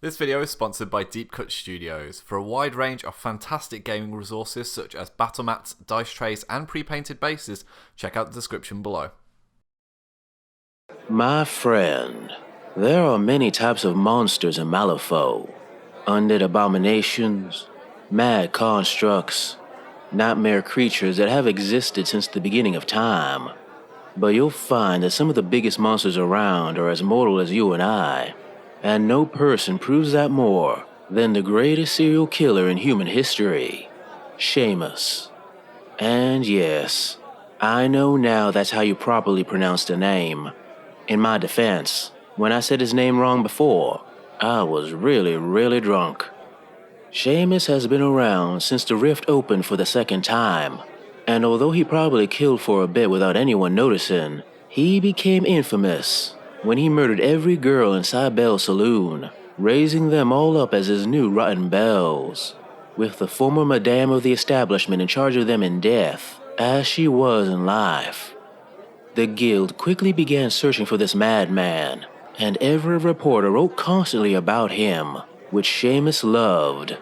This video is sponsored by Deep Cut Studios. For a wide range of fantastic gaming resources such as battle mats, dice trays and pre-painted bases, check out the description below. My friend, there are many types of monsters in Malifaux. Undead abominations, mad constructs, nightmare creatures that have existed since the beginning of time. But you'll find that some of the biggest monsters around are as mortal as you and I. And no person proves that more than the greatest serial killer in human history, Seamus. And yes, I know now that's how you properly pronounce the name. In my defense, when I said his name wrong before, I was really drunk. Seamus has been around since the rift opened for the second time, and although he probably killed for a bit without anyone noticing, he became infamous when he murdered every girl inside Belle's saloon, raising them all up as his new rotten belles, with the former madame of the establishment in charge of them in death, as she was in life. The guild quickly began searching for this madman, and every reporter wrote constantly about him, which Seamus loved.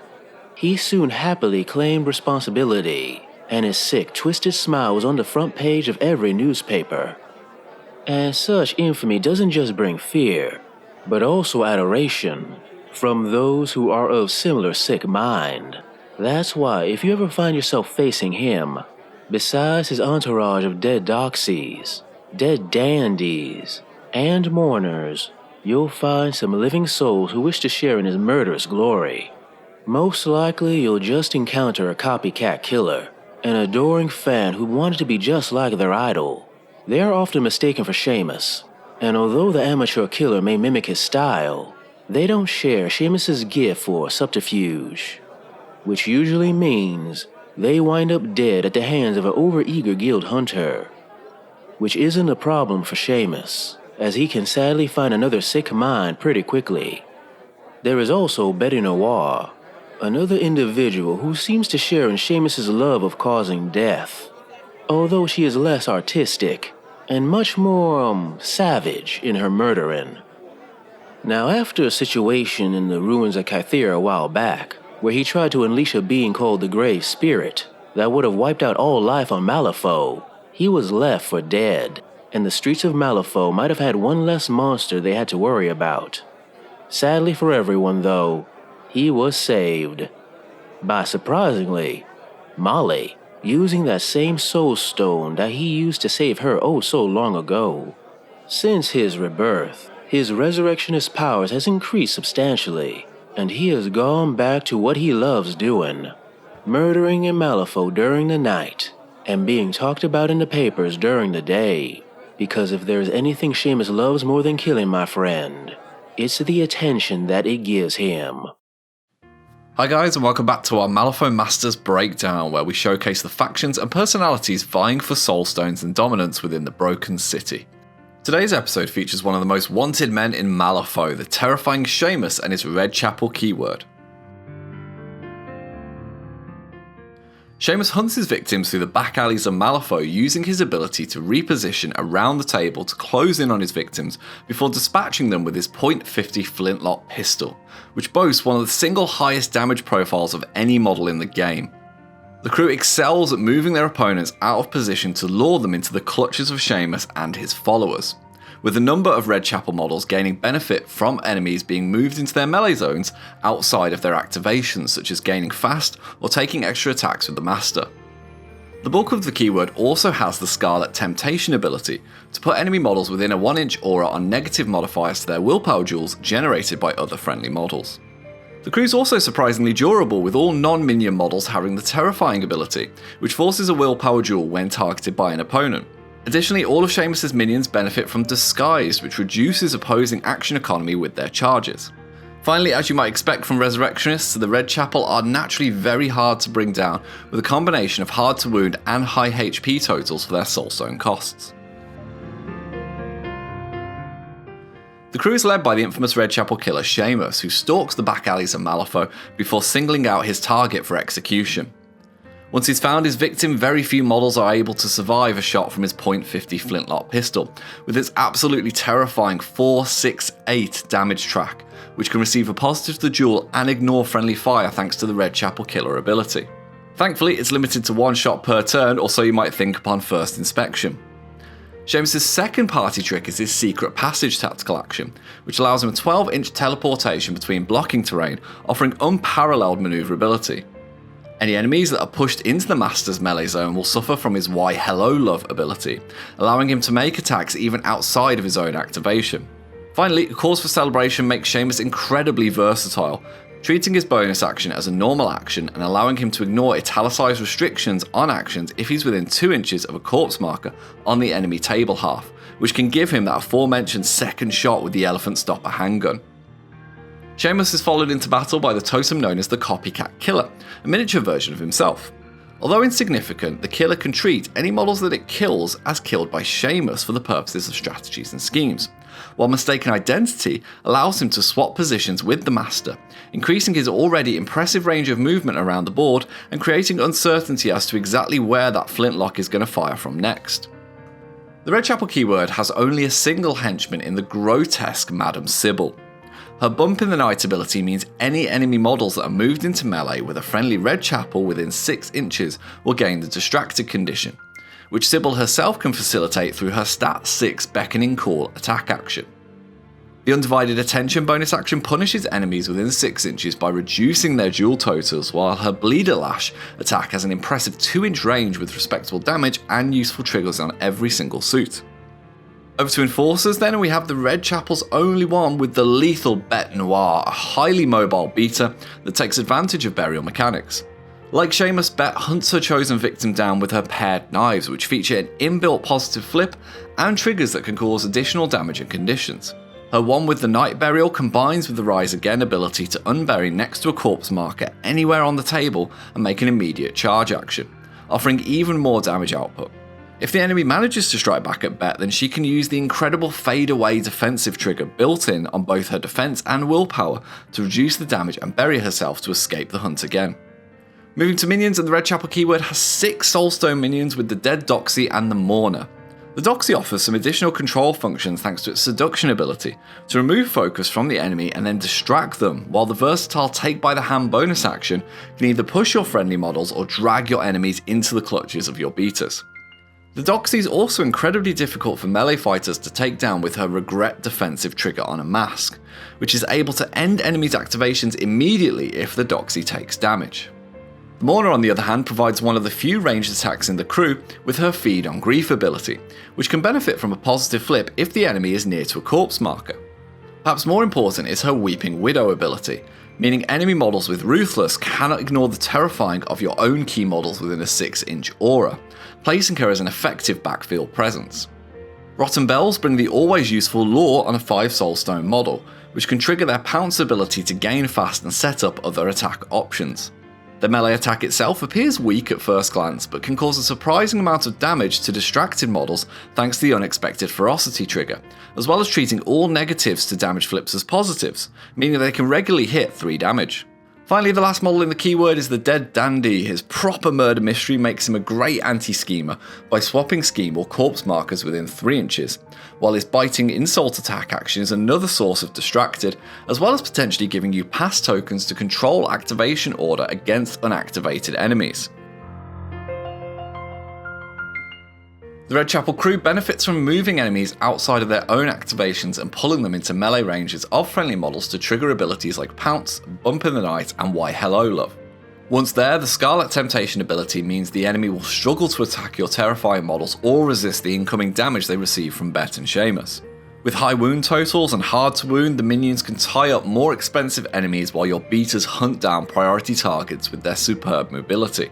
He soon happily claimed responsibility, and his sick, twisted smile was on the front page of every newspaper. And such infamy doesn't just bring fear, but also adoration from those who are of similar sick mind. That's why if you ever find yourself facing him, besides his entourage of dead doxies, dead dandies, and mourners, you'll find some living souls who wish to share in his murderous glory. Most likely you'll just encounter a copycat killer, an adoring fan who wanted to be just like their idol. They are often mistaken for Seamus, and although the amateur killer may mimic his style, they don't share Seamus's gift for subterfuge, which usually means they wind up dead at the hands of an overeager guild hunter, which isn't a problem for Seamus, as he can sadly find another sick mind pretty quickly. There is also Noir, another individual who seems to share in Seamus's love of causing death, although she is less artistic and much more savage in her murdering. Now, after a situation in the ruins of Kythera a while back, where he tried to unleash a being called the Grave Spirit that would have wiped out all life on Malifaux, he was left for dead, and the streets of Malifaux might have had one less monster they had to worry about. Sadly for everyone, though, he was saved by, surprisingly, Molly, using that same soul stone that he used to save her oh so long ago. Since his rebirth, his resurrectionist powers has increased substantially, and he has gone back to what he loves doing, murdering in Malifaux during the night, and being talked about in the papers during the day. Because if there's anything Seamus loves more than killing, my friend, it's the attention that it gives him. Hi guys, and welcome back to our Malifaux Masters breakdown, where we showcase the factions and personalities vying for soulstones and dominance within the Broken City. Today's episode features one of the most wanted men in Malifaux, the terrifying Seamus and his Redchapel keyword. Seamus hunts his victims through the back alleys of Malifaux, using his ability to reposition around the table to close in on his victims before dispatching them with his .50 flintlock pistol, which boasts one of the single highest damage profiles of any model in the game. The crew excels at moving their opponents out of position to lure them into the clutches of Seamus and his followers, with a number of Redchapel models gaining benefit from enemies being moved into their melee zones outside of their activations, such as gaining fast or taking extra attacks with the Master. The bulk of the keyword also has the Scarlet Temptation ability to put enemy models within a 1-inch aura on negative modifiers to their willpower jewels generated by other friendly models. The crew's also surprisingly durable, with all non-minion models having the Terrifying ability, which forces a willpower jewel when targeted by an opponent. Additionally, all of Seamus's minions benefit from Disguise, which reduces opposing action economy with their charges. Finally, as you might expect from Resurrectionists, the Redchapel are naturally very hard to bring down, with a combination of hard to wound and high HP totals for their soulstone costs. The crew is led by the infamous Redchapel killer Seamus, who stalks the back alleys of Malifaux before singling out his target for execution. Once he's found his victim, very few models are able to survive a shot from his .50 flintlock pistol, with its absolutely terrifying 468 damage track, which can receive a positive to the duel and ignore friendly fire thanks to the Redchapel Killer ability. Thankfully, it's limited to one shot per turn, or so you might think upon first inspection. Seamus' second party trick is his Secret Passage tactical action, which allows him a 12-inch teleportation between blocking terrain, offering unparalleled manoeuvrability. Any enemies that are pushed into the Master's melee zone will suffer from his Why Hello Love ability, allowing him to make attacks even outside of his own activation. Finally, a cause for celebration makes Seamus incredibly versatile, treating his bonus action as a normal action and allowing him to ignore italicized restrictions on actions if he's within 2 inches of a corpse marker on the enemy table half, which can give him that aforementioned second shot with the Elephant Stopper handgun. Seamus is followed into battle by the totem known as the Copycat Killer, a miniature version of himself. Although insignificant, the killer can treat any models that it kills as killed by Seamus for the purposes of strategies and schemes, while mistaken identity allows him to swap positions with the Master, increasing his already impressive range of movement around the board and creating uncertainty as to exactly where that flintlock is going to fire from next. The Redchapel keyword has only a single henchman in the grotesque Madame Sybil. Her Bump in the Night ability means any enemy models that are moved into melee with a friendly Redchapel within 6 inches will gain the Distracted condition, which Sybil herself can facilitate through her Stat 6 Beckoning Call attack action. The Undivided Attention bonus action punishes enemies within 6 inches by reducing their duel totals, while her Bleeder Lash attack has an impressive 2-inch range with respectable damage and useful triggers on every single suit. Over to Enforcers then, and we have the Redchapel's only one with the lethal Bête Noir, a highly mobile beater that takes advantage of burial mechanics. Like Seamus, Bête hunts her chosen victim down with her paired knives, which feature an inbuilt positive flip and triggers that can cause additional damage and conditions. Her one with the Night Burial combines with the Rise Again ability to unbury next to a corpse marker anywhere on the table and make an immediate charge action, offering even more damage output. If the enemy manages to strike back at Bête, then she can use the incredible Fade Away defensive trigger built in on both her defense and willpower to reduce the damage and bury herself to escape the hunt again. Moving to minions, and the Redchapel keyword has 6 Soulstone minions with the Dead Doxy and the Mourner. The Doxy offers some additional control functions thanks to its seduction ability to remove focus from the enemy and then distract them, while the versatile Take by the Hand bonus action can either push your friendly models or drag your enemies into the clutches of your beaters. The Doxy is also incredibly difficult for melee fighters to take down with her Regret defensive trigger on a mask, which is able to end enemies' activations immediately if the Doxy takes damage. The Mourner, on the other hand, provides one of the few ranged attacks in the crew with her Feed on Grief ability, which can benefit from a positive flip if the enemy is near to a corpse marker. Perhaps more important is her Weeping Widow ability, meaning enemy models with Ruthless cannot ignore the terrifying of your own key models within a 6-inch aura, placing her as an effective backfield presence. Rotten Bells bring the always useful Lure on a 5 Soulstone model, which can trigger their Pounce ability to gain fast and set up other attack options. The melee attack itself appears weak at first glance, but can cause a surprising amount of damage to distracted models thanks to the Unexpected Ferocity trigger, as well as treating all negatives to damage flips as positives, meaning they can regularly hit 3 damage. Finally, the last model in the keyword is the Dead Dandy. His proper murder mystery makes him a great anti-schemer by swapping scheme or corpse markers within 3 inches, while his biting insult attack action is another source of distracted, as well as potentially giving you pass tokens to control activation order against unactivated enemies. The Redchapel crew benefits from moving enemies outside of their own activations and pulling them into melee ranges of friendly models to trigger abilities like Pounce, Bump in the Night, and Why Hello Love. Once there, the Scarlet Temptation ability means the enemy will struggle to attack your terrifying models or resist the incoming damage they receive from Bête and Seamus. With high wound totals and hard to wound, the minions can tie up more expensive enemies while your beaters hunt down priority targets with their superb mobility.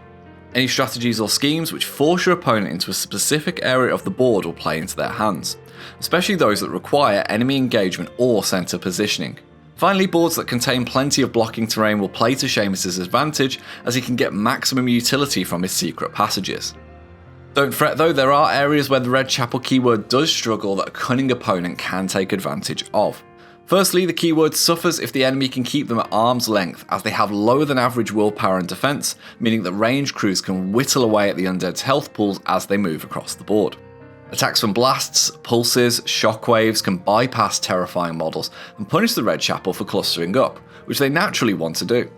Any strategies or schemes which force your opponent into a specific area of the board will play into their hands, especially those that require enemy engagement or centre positioning. Finally, boards that contain plenty of blocking terrain will play to Seamus' advantage as he can get maximum utility from his secret passages. Don't fret though, there are areas where the Redchapel keyword does struggle that a cunning opponent can take advantage of. Firstly, the keyword suffers if the enemy can keep them at arm's length, as they have lower than average willpower and defense, meaning that ranged crews can whittle away at the undead's health pools as they move across the board. Attacks from blasts, pulses, shockwaves can bypass terrifying models and punish the Redchapel for clustering up, which they naturally want to do.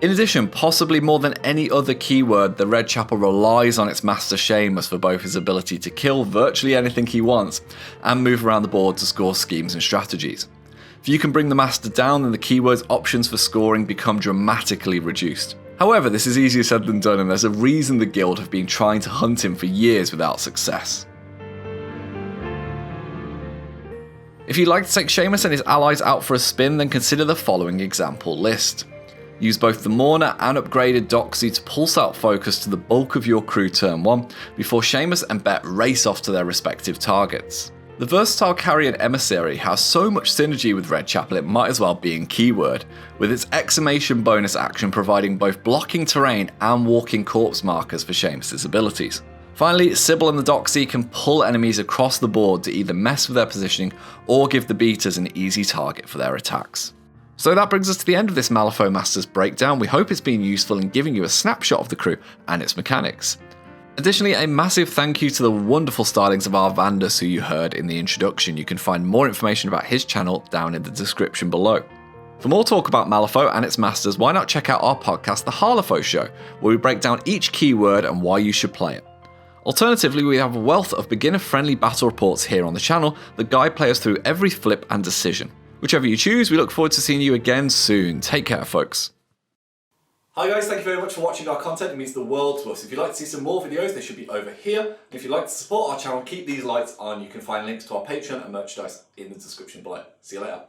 In addition, possibly more than any other keyword, the Redchapel relies on its master Seamus for both his ability to kill virtually anything he wants and move around the board to score schemes and strategies. If you can bring the master down, then the keyword's options for scoring become dramatically reduced. However, this is easier said than done, and there's a reason the guild have been trying to hunt him for years without success. If you'd like to take Seamus and his allies out for a spin, then consider the following example list. Use both the Mourner and upgraded Doxy to pulse out focus to the bulk of your crew turn 1, before Seamus and Bet race off to their respective targets. The versatile carrier emissary has so much synergy with Redchapel it might as well be in keyword, with its exclamation bonus action providing both blocking terrain and walking corpse markers for Seamus' abilities. Finally, Sybil and the Doxy can pull enemies across the board to either mess with their positioning or give the beaters an easy target for their attacks. So that brings us to the end of this Malifaux Masters breakdown. We hope it's been useful in giving you a snapshot of the crew and its mechanics. Additionally, a massive thank you to the wonderful stylings of Arvandus who you heard in the introduction. You can find more information about his channel down in the description below. For more talk about Malifaux and its masters, why not check out our podcast, The Harlefaux Show, where we break down each keyword and why you should play it. Alternatively, we have a wealth of beginner-friendly battle reports here on the channel that guide players through every flip and decision. Whichever you choose, we look forward to seeing you again soon. Take care, folks. Hi guys, thank you very much for watching our content. It means the world to us. If you'd like to see some more videos, they should be over here. And if you'd like to support our channel, keep these lights on. You can find links to our Patreon and merchandise in the description below. See you later.